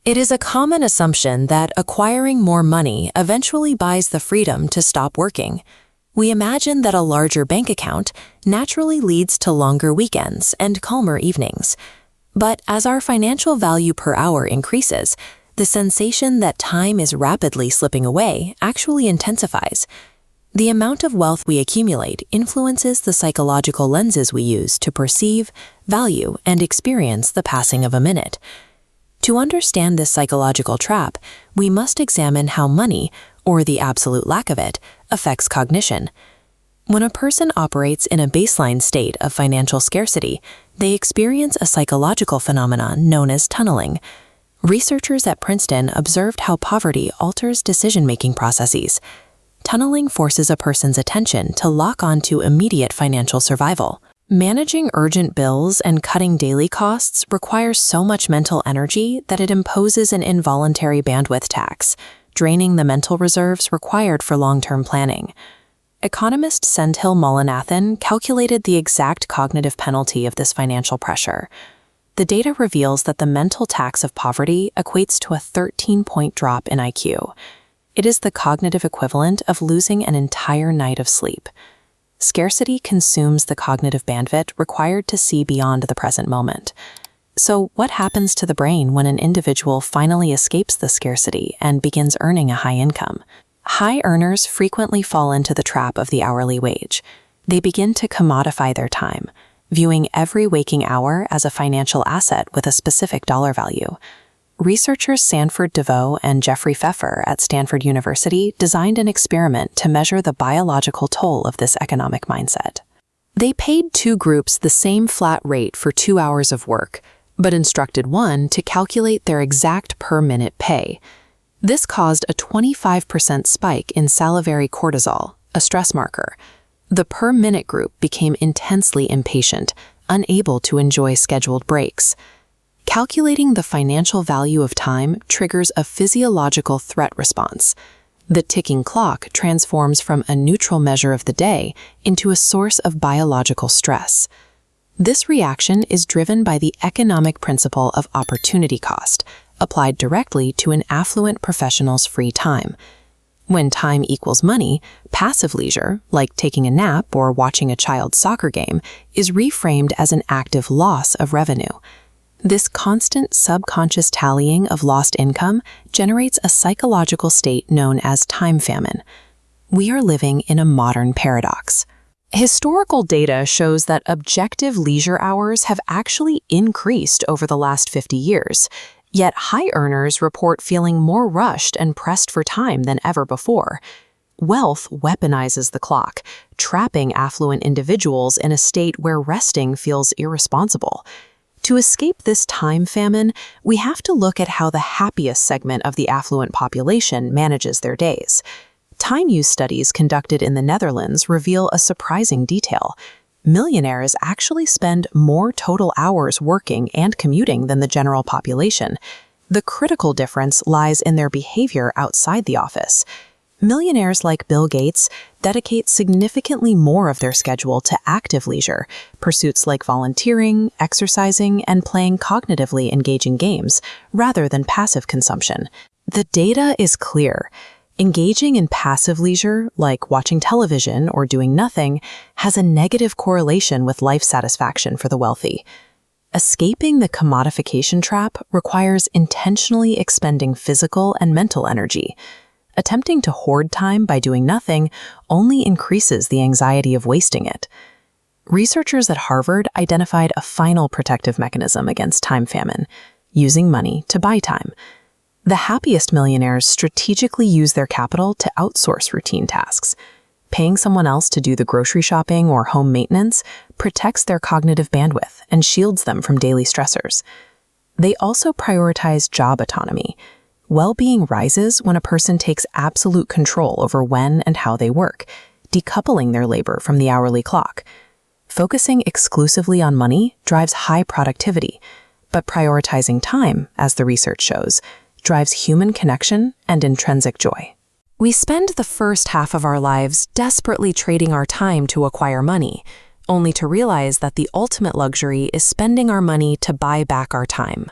It is a common assumption that acquiring more money eventually buys the freedom to stop working. We imagine that a larger bank account naturally leads to longer weekends and calmer evenings. But as our financial value per hour increases, the sensation that time is rapidly slipping away actually intensifies. The amount of wealth we accumulate influences the psychological lenses we use to perceive, value, and experience the passing of a minute. To understand this psychological trap, we must examine how money, or the absolute lack of it, affects cognition. When a person operates in a baseline state of financial scarcity, they experience a psychological phenomenon known as tunneling. Researchers at Princeton observed how poverty alters decision-making processes. Tunneling forces a person's attention to lock onto immediate financial survival. Managing urgent bills and cutting daily costs requires so much mental energy that it imposes an involuntary bandwidth tax, draining the mental reserves required for long-term planning. Economist Senthil Mullainathan calculated the exact cognitive penalty of this financial pressure. The data reveals that the mental tax of poverty equates to a 13-point drop in IQ. It is the cognitive equivalent of losing an entire night of sleep. Scarcity consumes the cognitive bandwidth required to see beyond the present moment. So what happens to the brain when an individual finally escapes the scarcity and begins earning a high income? High earners frequently fall into the trap of the hourly wage. They begin to commodify their time, viewing every waking hour as a financial asset with a specific dollar value. Researchers Sanford DeVoe and Jeffrey Pfeffer at Stanford University designed an experiment to measure the biological toll of this economic mindset. They paid two groups the same flat rate for 2 hours of work, but instructed one to calculate their exact per-minute pay. This caused a 25% spike in salivary cortisol, a stress marker. The per-minute group became intensely impatient, unable to enjoy scheduled breaks. Calculating the financial value of time triggers a physiological threat response. The ticking clock transforms from a neutral measure of the day into a source of biological stress. This reaction is driven by the economic principle of opportunity cost, applied directly to an affluent professional's free time. When time equals money, passive leisure, like taking a nap or watching a child's soccer game, is reframed as an active loss of revenue. This constant subconscious tallying of lost income generates a psychological state known as time famine. We are living in a modern paradox. Historical data shows that objective leisure hours have actually increased over the last 50 years, yet high earners report feeling more rushed and pressed for time than ever before. Wealth weaponizes the clock, trapping affluent individuals in a state where resting feels irresponsible. To escape this time famine, we have to look at how the happiest segment of the affluent population manages their days. Time use studies conducted in the Netherlands reveal a surprising detail. Millionaires actually spend more total hours working and commuting than the general population. The critical difference lies in their behavior outside the office. Millionaires like Bill Gates dedicate significantly more of their schedule to active leisure, pursuits like volunteering, exercising, and playing cognitively engaging games, rather than passive consumption. The data is clear. Engaging in passive leisure, like watching television or doing nothing, has a negative correlation with life satisfaction for the wealthy. Escaping the commodification trap requires intentionally expending physical and mental energy. Attempting to hoard time by doing nothing only increases the anxiety of wasting it. Researchers at Harvard identified a final protective mechanism against time famine, using money to buy time. The happiest millionaires strategically use their capital to outsource routine tasks. Paying someone else to do the grocery shopping or home maintenance protects their cognitive bandwidth and shields them from daily stressors. They also prioritize job autonomy. Well-being rises when a person takes absolute control over when and how they work, decoupling their labor from the hourly clock. Focusing exclusively on money drives high productivity, but prioritizing time, as the research shows, drives human connection and intrinsic joy. We spend the first half of our lives desperately trading our time to acquire money, only to realize that the ultimate luxury is spending our money to buy back our time.